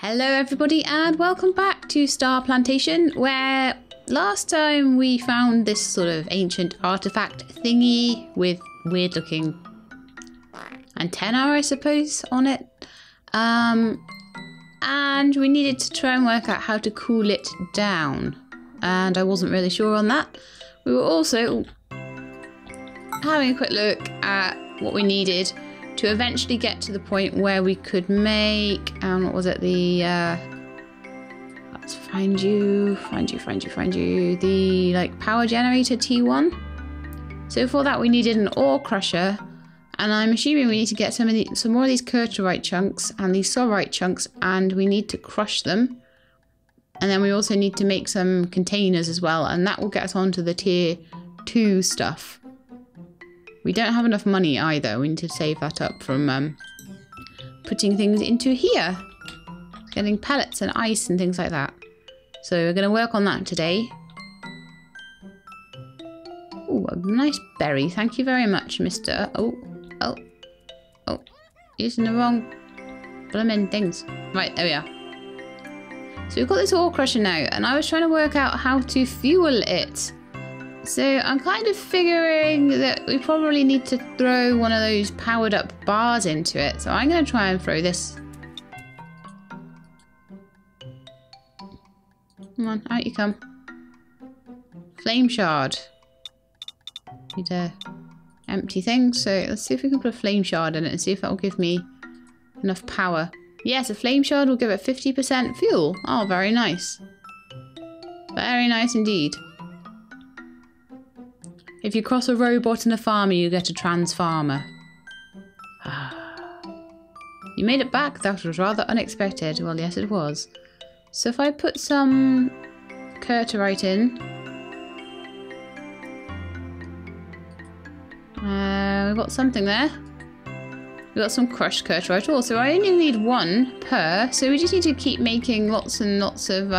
Hello everybody and welcome back to Star Plantation, where last time we found this sort of ancient artifact thingy with weird looking antenna, I suppose, on it. And we needed to try and work out how to cool it down. And I wasn't really sure on that. We were also having a quick look at what we needed to eventually get to the point where we could make, what was it, the, let's find you, the, like, power generator T1. So for that we needed an ore crusher, and I'm assuming we need to get some more of these curterite chunks and these sorite chunks, and we need to crush them. And then we also need to make some containers as well, and that will get us onto the tier 2 stuff. We don't have enough money either. We need to save that up from putting things into here. Getting pellets and ice and things like that. So we're going to work on that today. Oh, a nice berry. Thank you very much, Mr. Oh. Using the wrong blooming things. Right, there we are. So we've got this ore crusher now, and I was trying to work out how to fuel it. So I'm kind of figuring that we probably need to throw one of those powered up bars into it. So I'm going to try and throw this. Come on, out you come. Flame shard. Need a empty thing. So let's see if we can put a flame shard in it and see if that will give me enough power. Yes, a flame shard will give it 50% fuel. Oh, very nice. Very nice indeed. If you cross a robot and a farmer, you get a transfarmer. You made it back. That was rather unexpected. Well, yes, it was. So if I put some curterite in. We've got something there. We've got some crushed curterite also. I only need one per. So we just need to keep making lots and lots of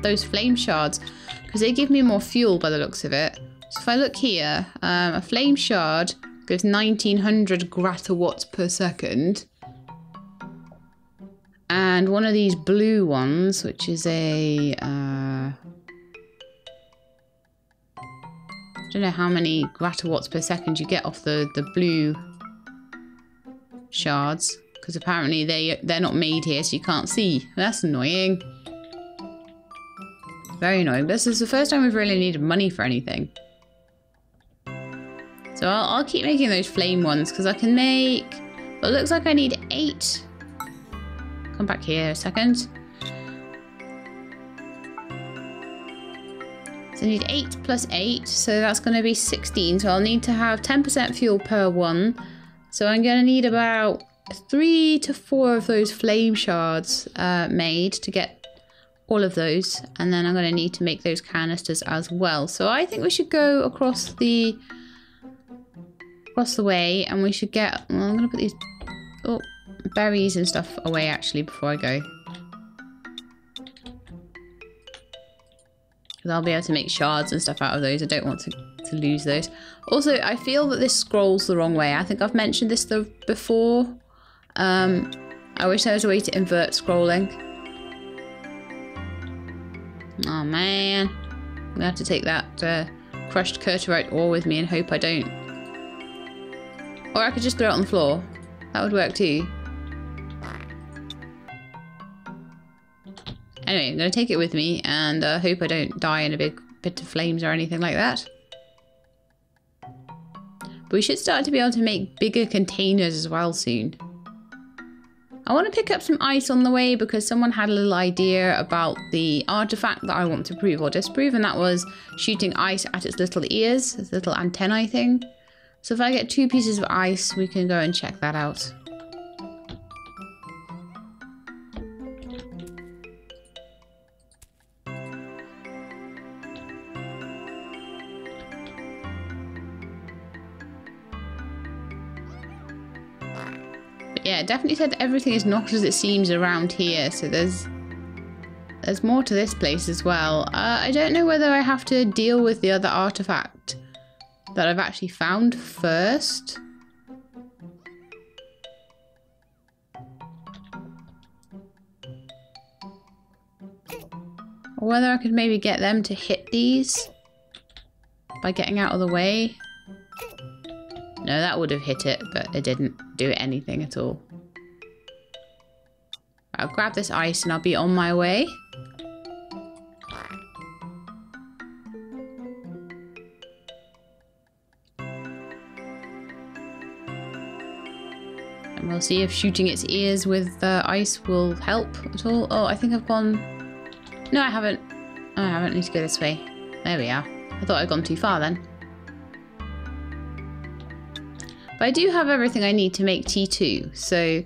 those flame shards. Because they give me more fuel by the looks of it. So if I look here, a flame shard gives 1900 gratawatts per second. And one of these blue ones, which is a... I don't know how many gratawatts per second you get off the blue shards. Because apparently they're not made here, so you can't see. That's annoying. Very annoying. This is the first time we've really needed money for anything. So I'll keep making those flame ones because I can make... Well, it looks like I need 8. Come back here a second. So I need 8 plus 8. So that's going to be 16. So I'll need to have 10% fuel per one. So I'm going to need about 3 to 4 of those flame shards made to get all of those. And then I'm going to need to make those canisters as well. So I think we should go across the way, and we should get, well, I'm going to put these berries and stuff away actually before I go, because I'll be able to make shards and stuff out of those. I don't want to lose those. Also, I feel that this scrolls the wrong way. I think I've mentioned this before. I wish there was a way to invert scrolling. Oh man, I'm gonna have to take that crushed curterite ore with me and hope I don't. Or I could just throw it on the floor. That would work too. Anyway, I'm going to take it with me and hope I don't die in a big bit of flames or anything like that. But we should start to be able to make bigger containers as well soon. I want to pick up some ice on the way because someone had a little idea about the artifact that I want to prove or disprove, and that was shooting ice at its little ears, its little antennae thing. So if I get 2 pieces of ice, we can go and check that out. But yeah, it definitely said that everything is not as it seems around here. So there's more to this place as well. I don't know whether I have to deal with the other artifact that I've actually found first. Or whether I could maybe get them to hit these by getting out of the way. No, that would have hit it, but it didn't do anything at all. I'll grab this ice and I'll be on my way. And we'll see if shooting its ears with ice will help at all. Oh, I think I've gone... No, I haven't. Oh, I haven't. I need to go this way. There we are. I thought I'd gone too far then. But I do have everything I need to make T2, so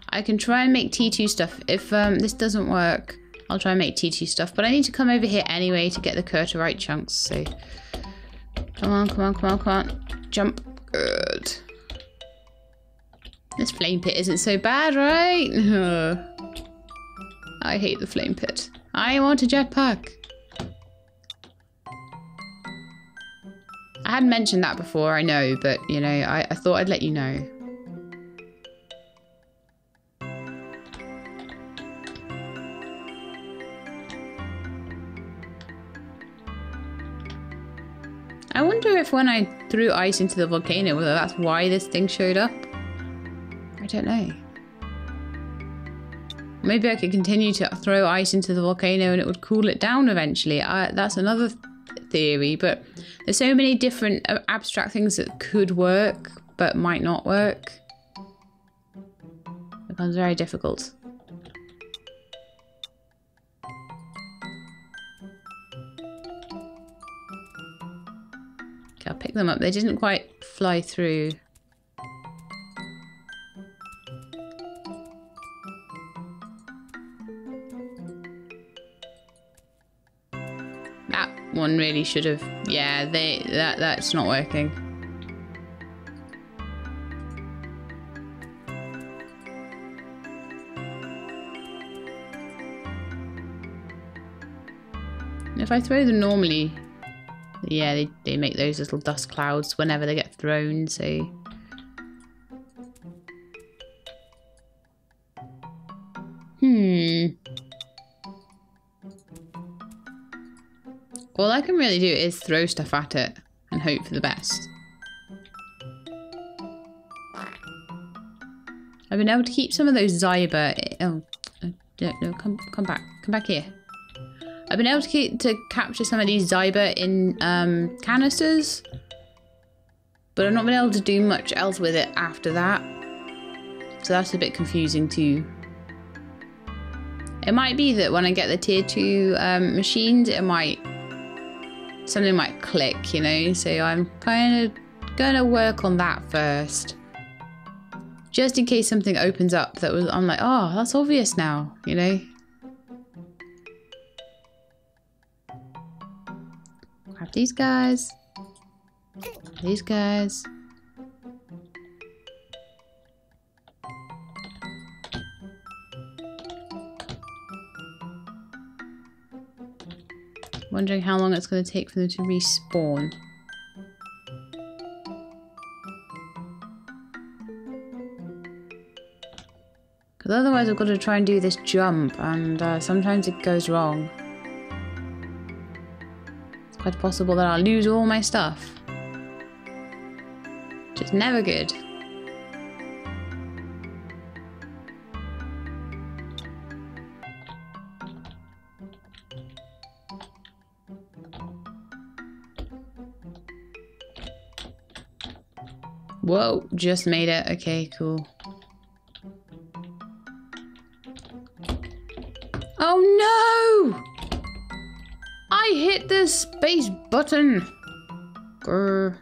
I can try and make T2 stuff. If this doesn't work, I'll try and make T2 stuff. But I need to come over here anyway to get the Curterite chunks, so... Come on, come on, come on, come on. Jump. Good. This flame pit isn't so bad, right? I hate the flame pit. I want a jetpack. I hadn't mentioned that before, I know, but, you know, I thought I'd let you know. I wonder if when I threw ice into the volcano, whether that's why this thing showed up. I don't know. Maybe I could continue to throw ice into the volcano and it would cool it down eventually. That's another theory, but there's so many different abstract things that could work, but might not work. It becomes very difficult. Okay, I'll pick them up. They didn't quite fly through. One really should have. Yeah, that's not working. If I throw them normally, yeah, they make those little dust clouds whenever they get thrown, so... All I can really do is throw stuff at it and hope for the best. I've been able to keep some of those Zyber... Oh, no, come back. Come back here. I've been able to capture some of these Zyber in canisters, but I've not been able to do much else with it after that. So that's a bit confusing too. It might be that when I get the tier 2 machines, something might click, you know, so I'm kind of gonna work on that first. Just in case something opens up that was, I'm like, oh, that's obvious now, you know. Grab these guys. These guys. Wondering how long it's going to take for them to respawn. Because otherwise I've got to try and do this jump, and sometimes it goes wrong. It's quite possible that I'll lose all my stuff. Which is never good. Whoa, just made it. Okay, cool. Oh no! I hit the space button. Grr.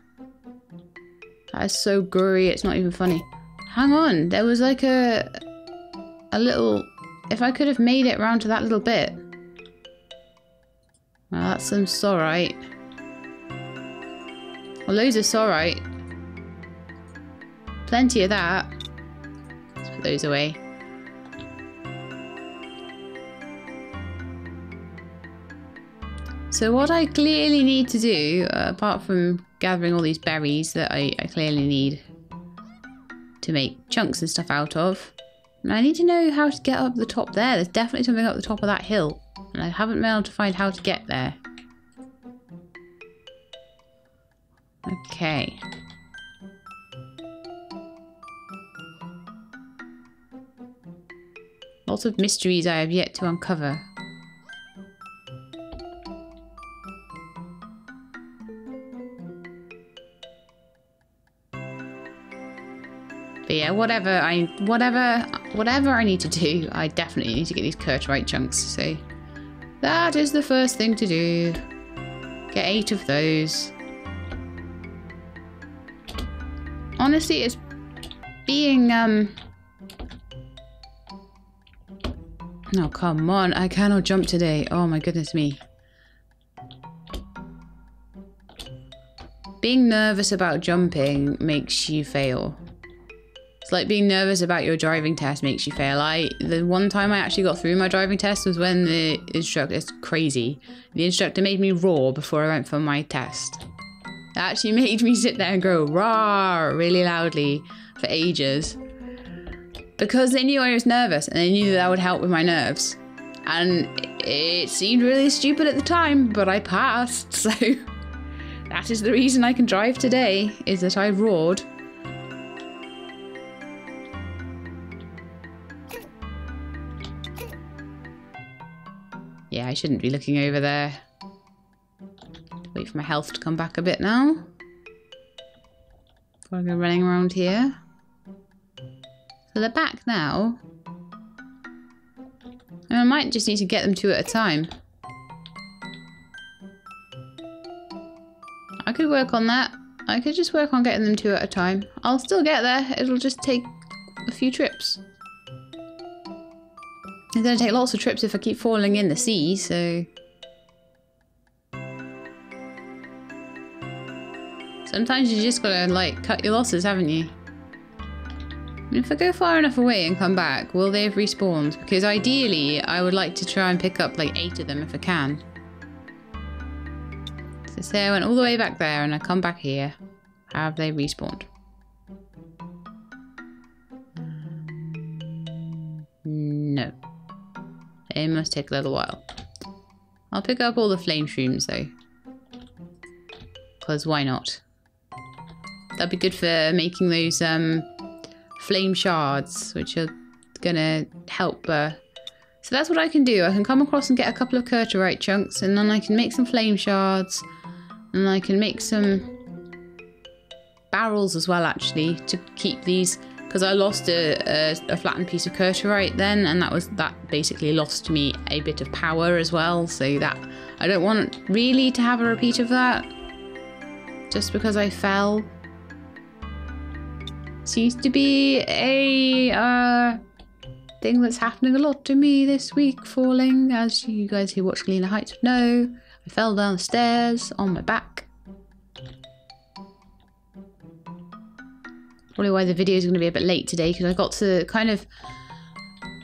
That is so grurry, it's not even funny. Hang on, there was like a little... If I could have made it around to that little bit. Well, that's some sorite. Well, loads of sorite. Plenty of that. Let's put those away. So what I clearly need to do, apart from gathering all these berries that I clearly need to make chunks and stuff out of, I need to know how to get up the top there. There's definitely something up the top of that hill. And I haven't been able to find how to get there. Okay. Lots of mysteries I have yet to uncover. But yeah, whatever I need to do, I definitely need to get these Curturite chunks. So that is the first thing to do. Get 8 of those. Honestly, it's being oh, come on. I cannot jump today. Oh my goodness me. Being nervous about jumping makes you fail. It's like being nervous about your driving test makes you fail. The one time I actually got through my driving test was when the instructor, it's crazy. The instructor made me roar before I went for my test. It actually made me sit there and go roar really loudly for ages. Because they knew I was nervous and they knew that would help with my nerves. And it seemed really stupid at the time, but I passed. So that is the reason I can drive today, is that I roared. Yeah, I shouldn't be looking over there. Wait for my health to come back a bit now. Before I go running around here. So they're back now. And I might just need to get them 2 at a time. I could work on that. I could just work on getting them 2 at a time. I'll still get there. It'll just take a few trips. It's going to take lots of trips if I keep falling in the sea, so... Sometimes you just gotta, like, cut your losses, haven't you? And if I go far enough away and come back, will they have respawned? Because ideally, I would like to try and pick up, like, 8 of them if I can. So say I went all the way back there and I come back here. Have they respawned? No. It must take a little while. I'll pick up all the flame shrooms though. Because why not? That'd be good for making those flame shards, which are gonna help. So that's what I can do. I can come across and get a couple of Curturite chunks, and then I can make some flame shards, and I can make some barrels as well, actually, to keep these. Because I lost a flattened piece of Curturite then, and that basically lost me a bit of power as well. So that I don't want really to have a repeat of that, just because I fell. Seems to be a thing that's happening a lot to me this week, falling. As you guys who watch Galena Heights would know, I fell down the stairs on my back. Probably why the video is going to be a bit late today, because I got to kind of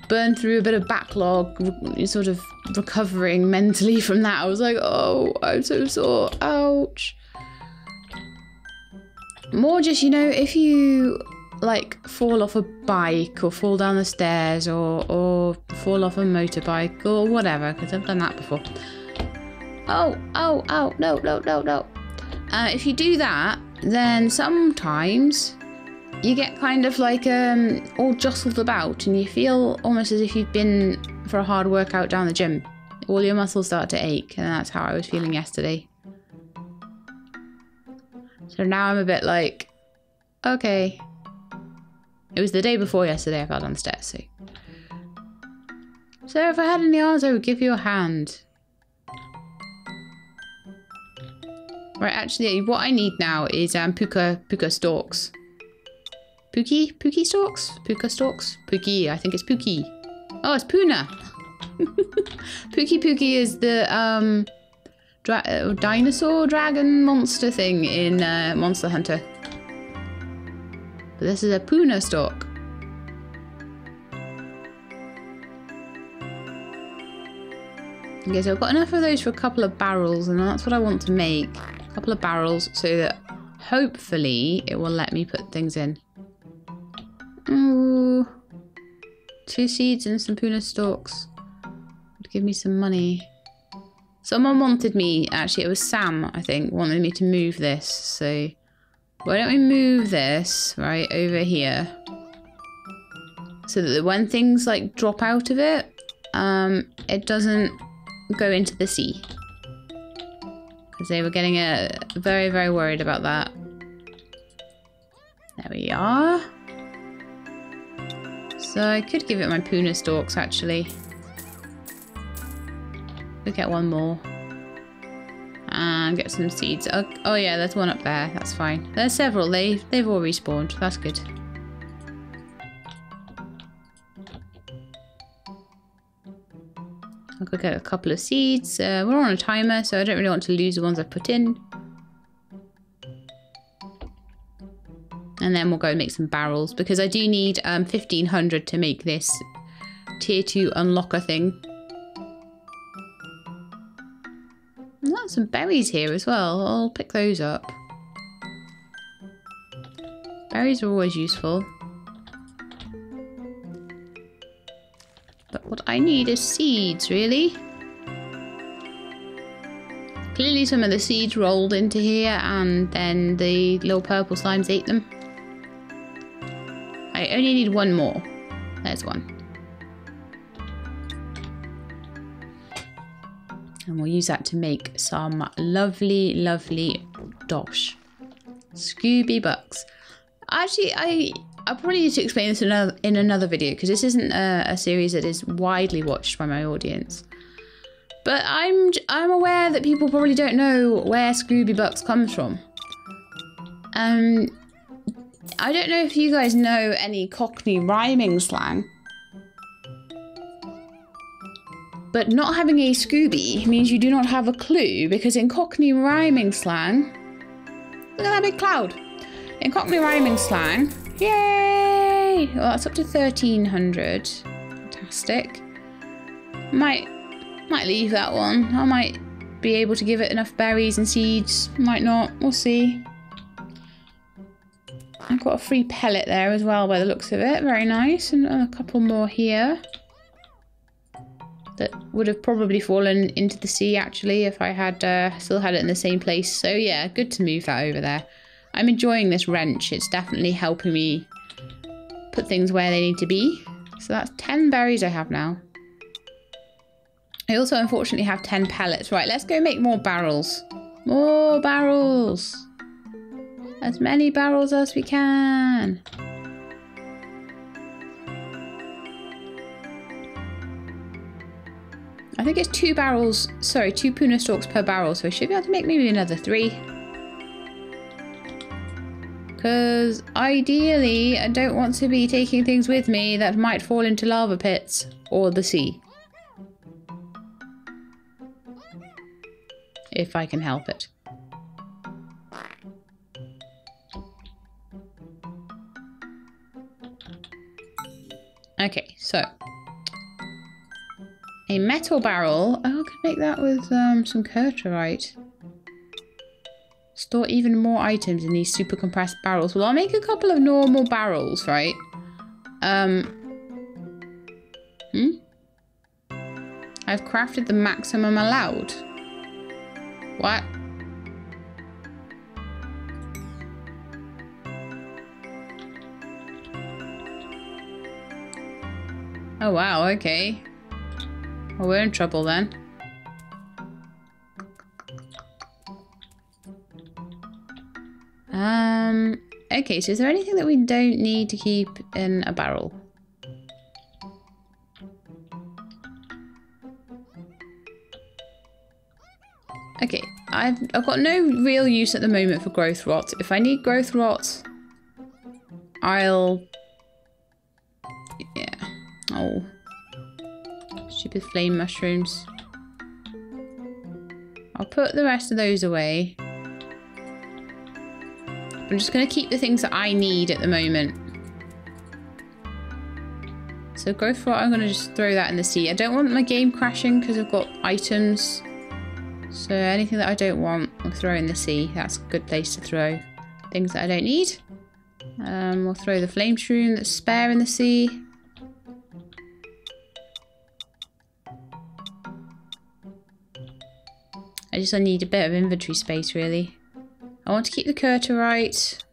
burn through a bit of backlog, sort of recovering mentally from that. I was like, oh, I'm so sore, ouch. More just, you know, if you like fall off a bike or fall down the stairs or fall off a motorbike or whatever, because I've done that before. Oh, no. If you do that, then sometimes you get kind of like all jostled about and you feel almost as if you've been for a hard workout down the gym. All your muscles start to ache, and that's how I was feeling yesterday. So now I'm a bit like, okay. It was the day before yesterday I fell down the stairs, so if I had any arms, I would give you a hand. Right, actually, what I need now is puka stalks. Pookie stalks? Puka stalks? Pookie, I think it's Pookie. Oh, it's Puna. Pookie is the dinosaur dragon monster thing in Monster Hunter. But this is a Puna stalk. Okay, so I've got enough of those for a couple of barrels, and that's what I want to make. A couple of barrels so that hopefully it will let me put things in. Ooh. 2 seeds and some Puna stalks. would give me some money. Someone wanted me, actually it was Sam, I think, wanted me to move this. So why don't we move this right over here? So that when things like drop out of it, it doesn't go into the sea. Because they were getting very, very worried about that. There we are. So I could give it my Puna stalks actually. We'll get one more. And get some seeds. Oh yeah, there's one up there. That's fine. There's several. They've all respawned. That's good. I'll go get a couple of seeds. We're on a timer, so I don't really want to lose the ones I've put in. And then we'll go make some barrels, because I do need 1500 to make this tier 2 unlocker thing. And there's some berries here as well. I'll pick those up. Berries are always useful. But what I need is seeds, really. Clearly some of the seeds rolled into here and then the little purple slimes ate them. I only need one more. There's one. And we'll use that to make some lovely, lovely dosh. Scooby Bucks. Actually, I probably need to explain this in another video, because this isn't a series that is widely watched by my audience. But I'm aware that people probably don't know where Scooby Bucks comes from. I don't know if you guys know any Cockney rhyming slang. But not having a Scooby means you do not have a clue, because in Cockney rhyming slang... Look at that big cloud! In Cockney rhyming slang... Yay! Well, that's up to 1300. Fantastic. Might leave that one. I might be able to give it enough berries and seeds. Might not. We'll see. I've got a free pellet there as well by the looks of it. Very nice. And a couple more here. That would have probably fallen into the sea actually if I had still had it in the same place. So yeah, good to move that over there. I'm enjoying this wrench. It's definitely helping me put things where they need to be. So that's 10 berries I have now. I also unfortunately have 10 pellets. Right, let's go make more barrels. More barrels. As many barrels as we can. I think it's 2 barrels, sorry, 2 Puna stalks per barrel, so I should be able to make maybe another 3. Because ideally, I don't want to be taking things with me that might fall into lava pits or the sea. If I can help it. Okay, so a metal barrel. Oh, I could make that with some curterite. Store even more items in these super compressed barrels. Well, I'll make a couple of normal barrels, right? I've crafted the maximum allowed. What? Oh wow, okay. Well, we're in trouble then. Okay, so is there anything that we don't need to keep in a barrel? Okay, I've got no real use at the moment for growth rot. If I need growth rot, I'll... Yeah. Oh. Stupid flame mushrooms. I'll put the rest of those away. I'm just going to keep the things that I need at the moment. So growth rot, I'm going to just throw that in the sea. I don't want my game crashing because I've got items. So anything that I don't want, I'll throw in the sea. That's a good place to throw things that I don't need. We'll throw the flame shroom that's spare in the sea. I need a bit of inventory space, really. I want to keep the Curterite.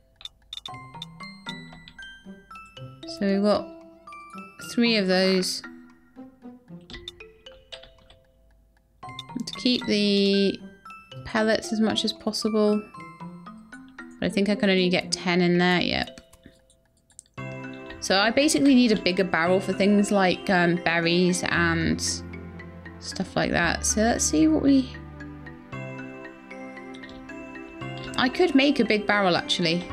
So we've got 3 of those. To keep the pellets as much as possible. But I think I can only get 10 in there. Yep. So I basically need a bigger barrel for things like berries and stuff like that. So let's see what we... I could make a big barrel actually.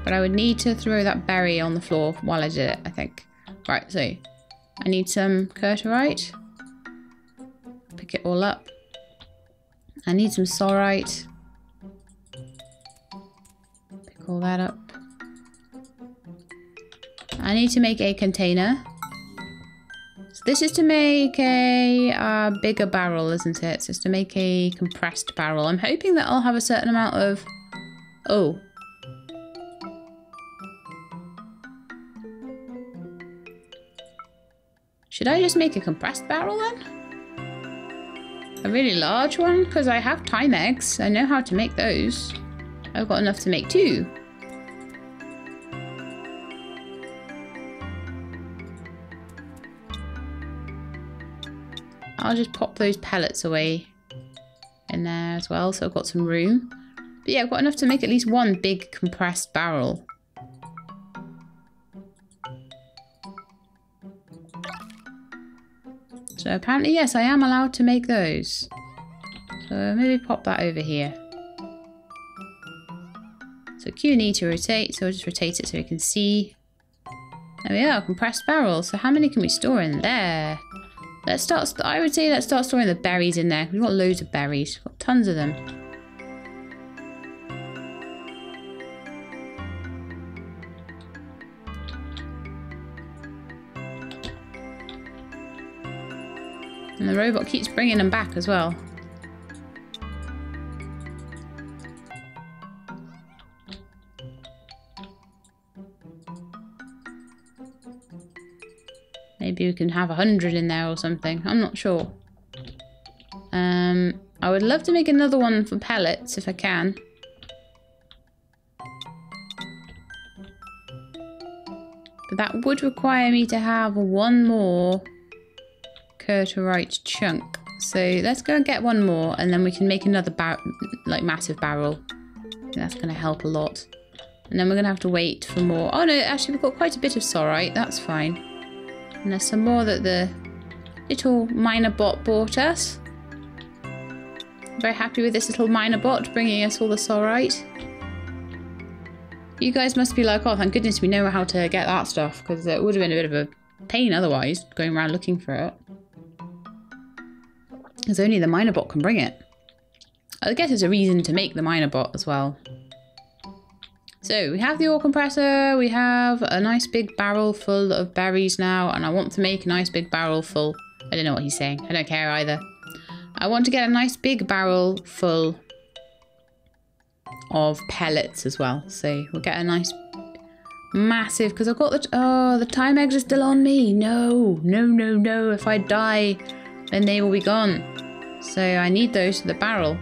But I would need to throw that berry on the floor while I did it, I think. Right, so I need some Curterite. Pick it all up. I need some Sorite. Pick all that up. I need to make a container. So this is to make a bigger barrel, isn't it? So it's to make a compressed barrel. I'm hoping that I'll have a certain amount of... Oh. Should I just make a compressed barrel then? A really large one? Because I have time eggs. I know how to make those. I've got enough to make 2. I'll just pop those pellets away in there as well, so I've got some room. But yeah, I've got enough to make at least 1 big compressed barrel. So apparently, yes, I am allowed to make those. So maybe pop that over here. So Q need to rotate, so I'll just rotate it so we can see. There we are, compressed barrel. So how many can we store in there? Let's start, I would say let's start storing the berries in there. We've got loads of berries. We've got tons of them. And the robot keeps bringing them back as well. Maybe we can have 100 in there or something. I'm not sure. I would love to make another one for pellets if I can. But that would require me to have 1 more Curterite chunk. So let's go and get 1 more and then we can make another massive barrel. I think that's going to help a lot. And then we're going to have to wait for more. Oh no, actually we've got quite a bit of Sorite. That's fine. And there's some more that the little miner bot bought us. Very happy with this little miner bot bringing us all the Sorite. You guys must be like, oh, thank goodness we know how to get that stuff, because it would have been a bit of a pain otherwise, going around looking for it. Because only the miner bot can bring it. I guess there's a reason to make the miner bot as well. So we have the ore compressor, we have a nice big barrel full of berries now, and I want to make a nice big barrel full. I don't know what he's saying, I don't care either. I want to get a nice big barrel full of pellets as well. So we'll get a nice massive, because I've got the, oh, the time eggs are still on me. No, no, no, no. If I die, then they will be gone. So I need those for the barrel.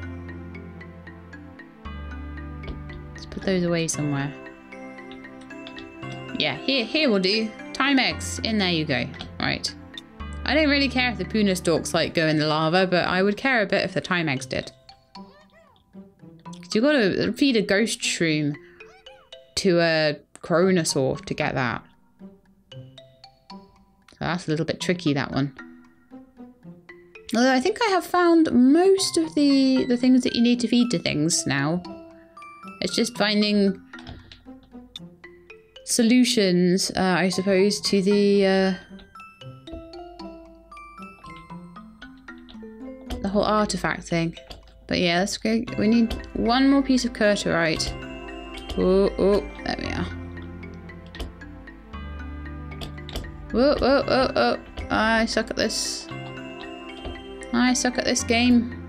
Let's put those away somewhere. Yeah, here will do. Time eggs, in there you go. Right. I don't really care if the Puna stalks like go in the lava, but I would care a bit if the time eggs did. Because you've got to feed a ghost shroom to a Chronosaur to get that. So that's a little bit tricky, that one. Although I think I have found most of the things that you need to feed to things now. It's just finding solutions, I suppose, to the whole artifact thing. But yeah, let's go. We need 1 more piece of Curterite. Oh, oh, there we are. Whoa, whoa, whoa, oh. I suck at this. I suck at this game.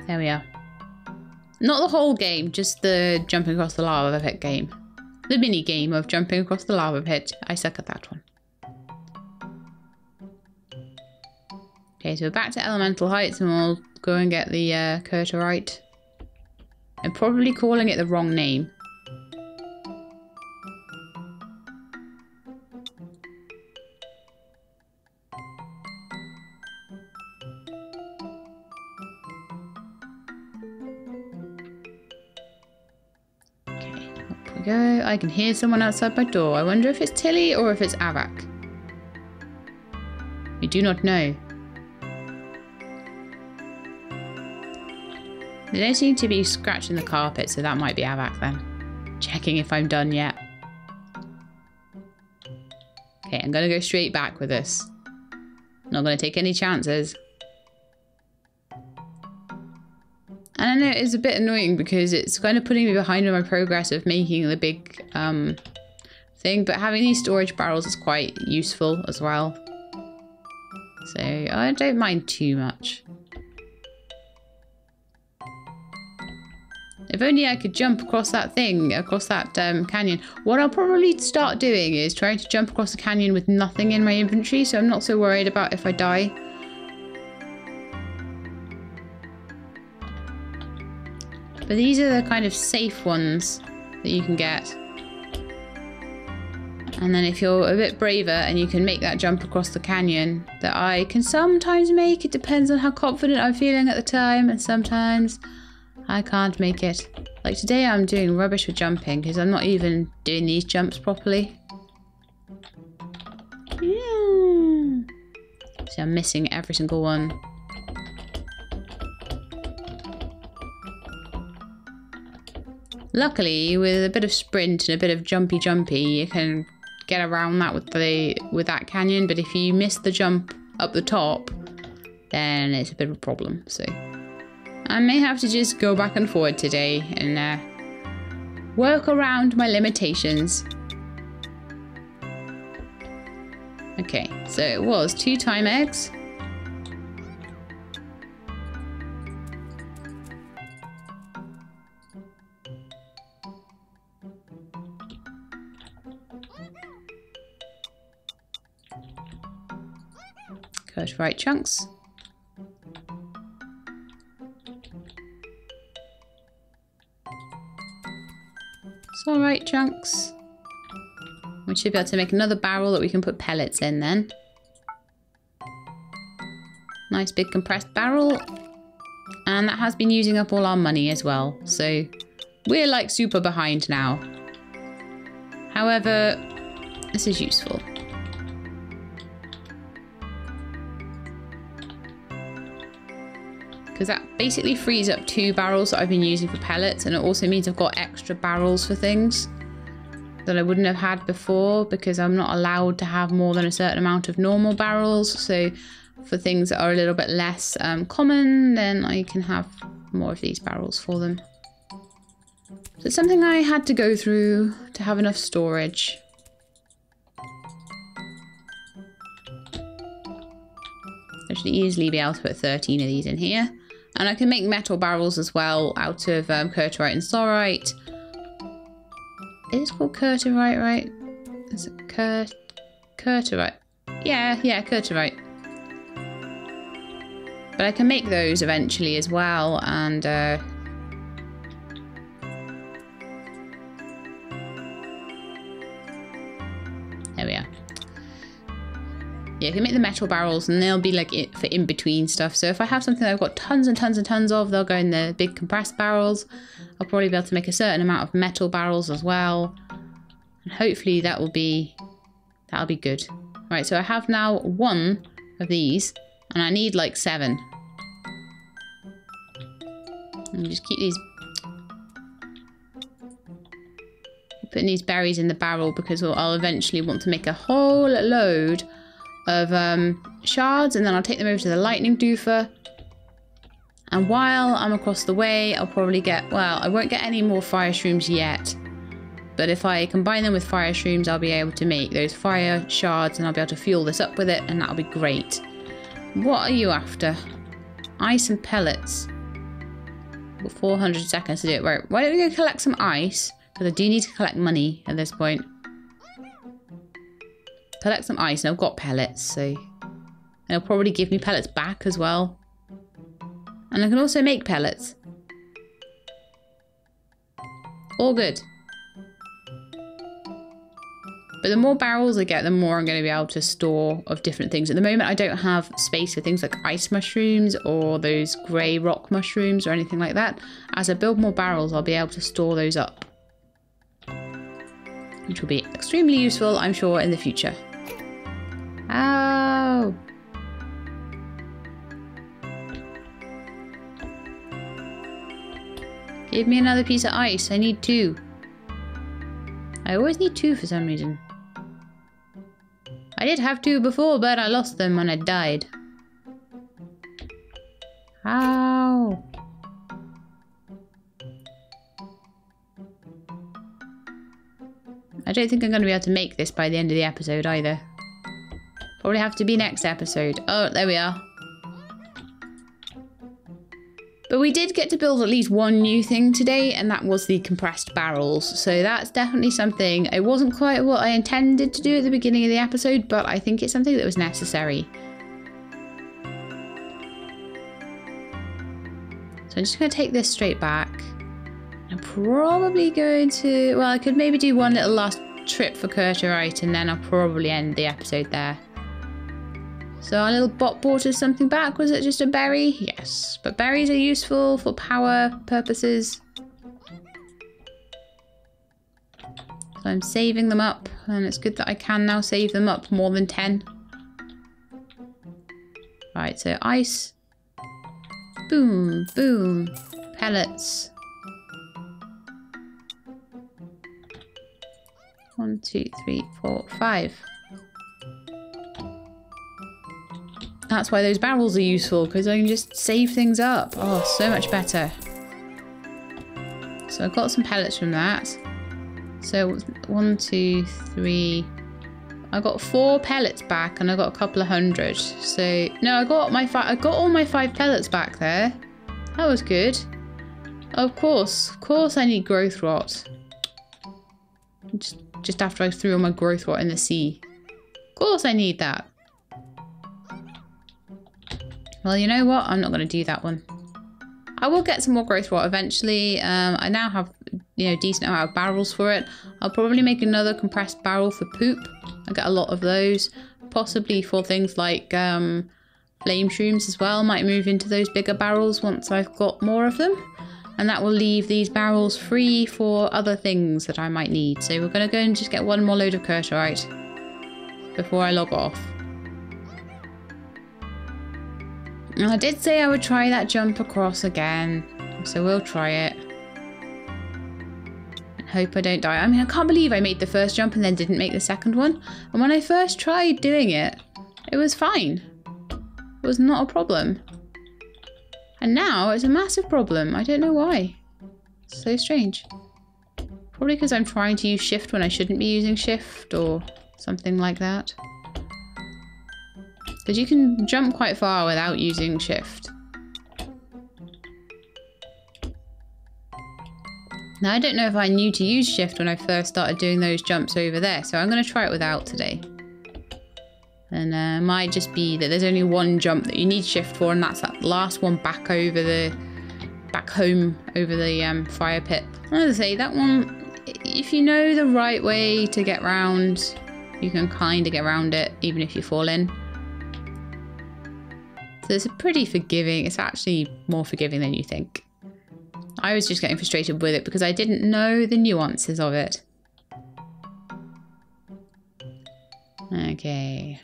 There we are. Not the whole game, just the jumping across the lava pit game. The mini game of jumping across the lava pit. I suck at that one. Okay, so we're back to elemental heights and we'll go and get the Curterite. I'm probably calling it the wrong name. Go. I can hear someone outside my door. I wonder if it's Tilly or if it's Avak. We do not know. They don't seem to be scratching the carpet, so that might be Avak then. Checking if I'm done yet. Okay, I'm going to go straight back with this. Not going to take any chances. And I know it's a bit annoying because it's kind of putting me behind on my progress of making the big thing, but having these storage barrels is quite useful as well. So I don't mind too much. If only I could jump across that thing, across that canyon. What I'll probably start doing is trying to jump across the canyon with nothing in my inventory, so I'm not so worried about if I die. But these are the kind of safe ones that you can get. And then if you're a bit braver and you can make that jump across the canyon that I can sometimes make, it depends on how confident I'm feeling at the time, and sometimes I can't make it. Like today I'm doing rubbish with jumping because I'm not even doing these jumps properly. Yeah. See, I'm missing every single one. Luckily, with a bit of sprint and a bit of jumpy, you can get around that with that canyon. But if you miss the jump up the top, then it's a bit of a problem. So I may have to just go back and forward today and work around my limitations. Okay, so it was 2 time eggs. Curterite chunks. Alright, chunks. We should be able to make another barrel that we can put pellets in then. Nice big compressed barrel. And that has been using up all our money as well. So we're like super behind now. However, this is useful. Because that basically frees up 2 barrels that I've been using for pellets, and it also means I've got extra barrels for things that I wouldn't have had before, because I'm not allowed to have more than a certain amount of normal barrels. So for things that are a little bit less common, then I can have more of these barrels for them. So it's something I had to go through to have enough storage. I should easily be able to put 13 of these in here. And I can make metal barrels as well out of Curterite and Sorite. It is called Curterite, right? Is it Curterite? Yeah, Curterite. But I can make those eventually as well, and there we are. Yeah, I can make the metal barrels, and they'll be like for in between stuff. So if I have something that I've got tons and tons and tons of, they'll go in the big compressed barrels. I'll probably be able to make a certain amount of metal barrels as well, and hopefully that'll be good. Right, so I have now 1 of these, and I need like 7. And just keep these, putting these berries in the barrel, because I'll eventually want to make a whole load of shards, and then I'll take them over to the lightning doofer. And while I'm across the way, I'll probably get, well, I won't get any more fire shrooms yet, but if I combine them with fire shrooms, I'll be able to make those fire shards, and I'll be able to fuel this up with it, and that'll be great. What are you after? Ice and pellets. Got 400 seconds to do it. Right, why don't we go collect some ice, because I do need to collect money at this point. Collect some ice, and I've got pellets, so And it'll probably give me pellets back as well. And I can also make pellets. All good. But the more barrels I get, the more I'm going to be able to store of different things. At the moment, I don't have space for things like ice mushrooms or those grey rock mushrooms or anything like that. As I build more barrels, I'll be able to store those up. Which will be extremely useful, I'm sure, in the future. Ow! Give me another piece of ice. I need 2. I always need 2 for some reason. I did have 2 before, but I lost them when I died. Ow! I don't think I'm going to be able to make this by the end of the episode either. Probably have to be next episode. Oh, there we are. But we did get to build at least one new thing today, and that was the compressed barrels. So that's definitely something. It wasn't quite what I intended to do at the beginning of the episode, but I think it's something that was necessary. So I'm just going to take this straight back. I'm probably going to... Well, I could maybe do one little last trip for Curterite, and then I'll probably end the episode there. So our little bot brought us something back. Was it just a berry? Yes. But berries are useful for power purposes. So I'm saving them up. And it's good that I can now save them up more than 10. Right, so ice. Boom, boom. Pellets. 1, 2, 3, 4, 5. That's why those barrels are useful, because I can just save things up. Oh, so much better. So I've got some pellets from that. So 1, 2, 3. I got 4 pellets back, and I got a couple of hundred. So no, I got all my 5 pellets back there. That was good. Of course I need growth rot. Just after I threw all my growth rot in the sea. Of course I need that. Well, you know what? I'm not going to do that one. I will get some more growth rot eventually. I now have, decent amount of barrels for it. I'll probably make another compressed barrel for poop. I get a lot of those. Possibly for things like flame shrooms as well. Might move into those bigger barrels once I've got more of them. And that will leave these barrels free for other things that I might need. So we're going to go and just get one more load of Curterite before I log off. And I did say I would try that jump across again, so we'll try it. And hope I don't die. I mean, I can't believe I made the first jump and then didn't make the second one. And when I first tried doing it, it was fine. It was not a problem. And now it's a massive problem. I don't know why. It's so strange. Probably because I'm trying to use shift when I shouldn't be using shift or something like that. Because you can jump quite far without using shift. Now, I don't know if I knew to use shift when I first started doing those jumps over there, so I'm going to try it without today. And it might just be that there's only one jump that you need shift for, and that's that last one back over the... back home over the fire pit. As I say, that one, if you know the right way to get round, you can kind of get around it, even if you fall in. So it's a pretty forgiving, it's actually more forgiving than you think. I was just getting frustrated with it because I didn't know the nuances of it. Okay.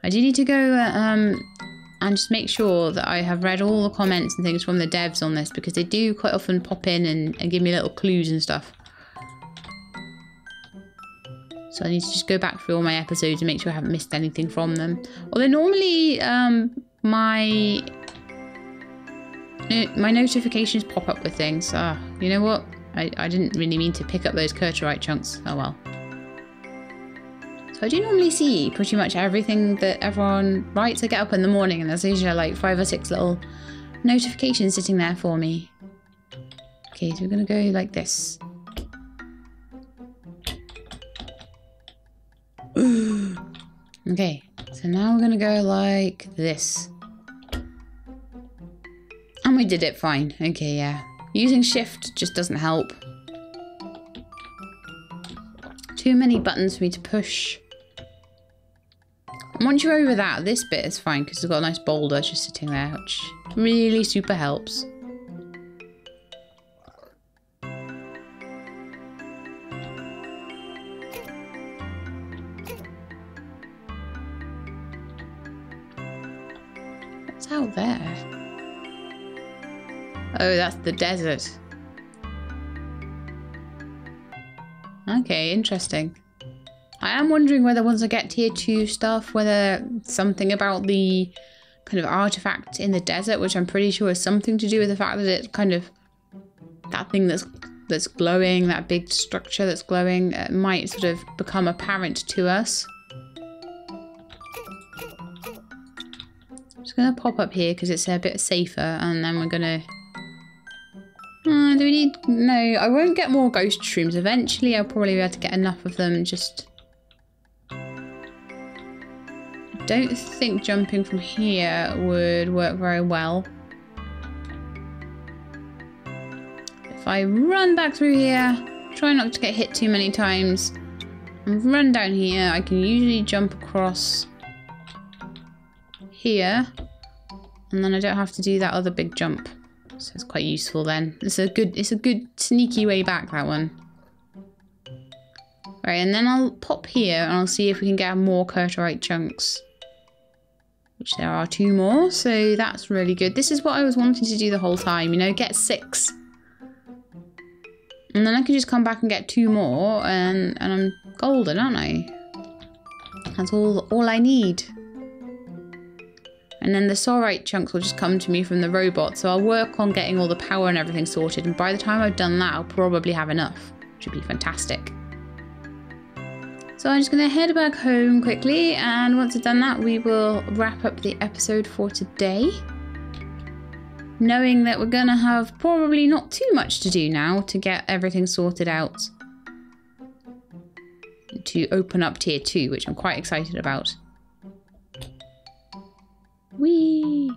I do need to go and just make sure that I have read all the comments and things from the devs on this, because they do quite often pop in and give me little clues and stuff. So I need to just go back through all my episodes and make sure I haven't missed anything from them. Although normally my notifications pop up with things. You know what? I didn't really mean to pick up those Curterite chunks. Oh well. So I do normally see pretty much everything that everyone writes. I get up in the morning and there's usually like 5 or 6 little notifications sitting there for me. Okay, so we're going to go like this. Okay, so now we're gonna go like this. And we did it fine. Okay, yeah. Using shift just doesn't help. Too many buttons for me to push. And once you're over that, this bit is fine because it's got a nice boulder just sitting there, which really super helps. What's out there? Oh, that's the desert. Okay, interesting. I am wondering whether once I get tier 2 stuff, whether something about the kind of artifact in the desert, which I'm pretty sure is something to do with the fact that it's kind of that thing that's glowing, that big structure that's glowing, might sort of become apparent to us. I'm just going to pop up here because it's a bit safer, and then we're going to... do we need... No, I won't get more ghost shrooms. Eventually I'll probably be able to get enough of them. Just... I don't think jumping from here would work very well. If I run back through here, try not to get hit too many times, and run down here, I can usually jump across here, and then I don't have to do that other big jump. So it's quite useful then. It's a good sneaky way back, that one. Right, and then I'll pop here and I'll see if we can get more Curterite chunks. Which there are 2 more, so that's really good. This is what I was wanting to do the whole time, you know, get 6. And then I can just come back and get 2 more and I'm golden, aren't I? That's all I need. And then the Sorite chunks will just come to me from the robot. So I'll work on getting all the power and everything sorted. And by the time I've done that, I'll probably have enough, which would be fantastic. So I'm just going to head back home quickly. And once I've done that, we will wrap up the episode for today. Knowing that we're going to have probably not too much to do now to get everything sorted out. To open up tier 2, which I'm quite excited about. Whee!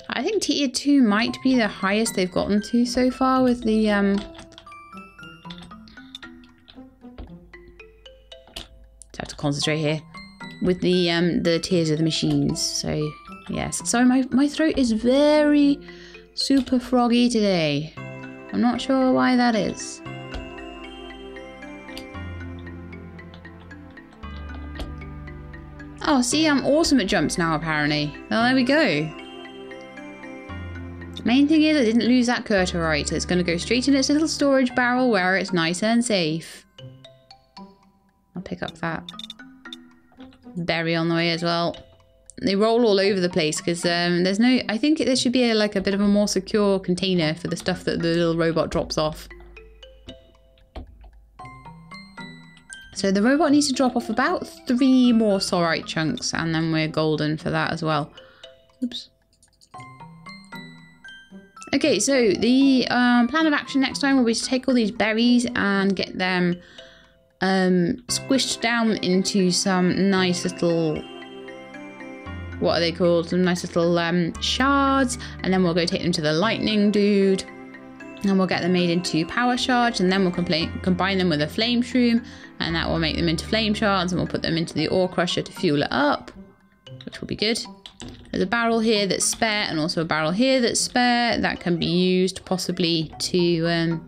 I think tier 2 might be the highest they've gotten to so far with the have to concentrate here with the tiers of the machines. So yes, sorry, my throat is very super froggy today. I'm not sure why that is. Oh, see, I'm awesome at jumps now, apparently. Oh, there we go. Main thing is I didn't lose that Curterite. It's going to go straight in its little storage barrel where it's nice and safe. I'll pick up that berry on the way as well. They roll all over the place because there's no... I think there should be like a bit of a more secure container for the stuff that the little robot drops off. So the robot needs to drop off about 3 more Sorite chunks, and then we're golden for that as well. Oops. Okay, so the plan of action next time will be to take all these berries and get them squished down into some nice little... What are they called? Some nice little shards, and then we'll go take them to the lightning dude. And we'll get them made into power shards, and then we'll combine them with a flame shroom, and that will make them into flame shards, and we'll put them into the ore crusher to fuel it up, which will be good. There's a barrel here that's spare, and also a barrel here that's spare that can be used possibly to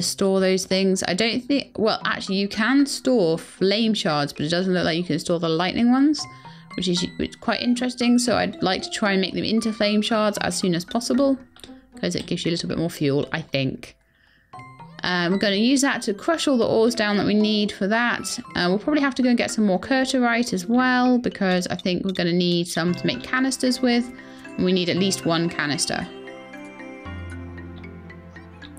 store those things. I don't think... Well, actually, you can store flame shards, but it doesn't look like you can store the lightning ones, which is quite interesting. So I'd like to try and make them into flame shards as soon as possible, because it gives you a little bit more fuel, I think. We're going to use that to crush all the ores down that we need for that. We'll probably have to go and get some more Curterite as well, because I think we're going to need some to make canisters with. And we need at least 1 canister.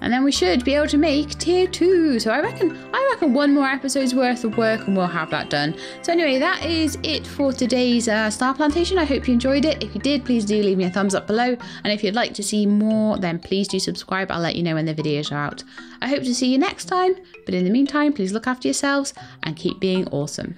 And then we should be able to make tier 2. So I reckon one more episode's worth of work and we'll have that done. So anyway, that is it for today's Star Plantation. I hope you enjoyed it. If you did, please do leave me a thumbs up below. And if you'd like to see more, then please do subscribe. I'll let you know when the videos are out. I hope to see you next time. But in the meantime, please look after yourselves and keep being awesome.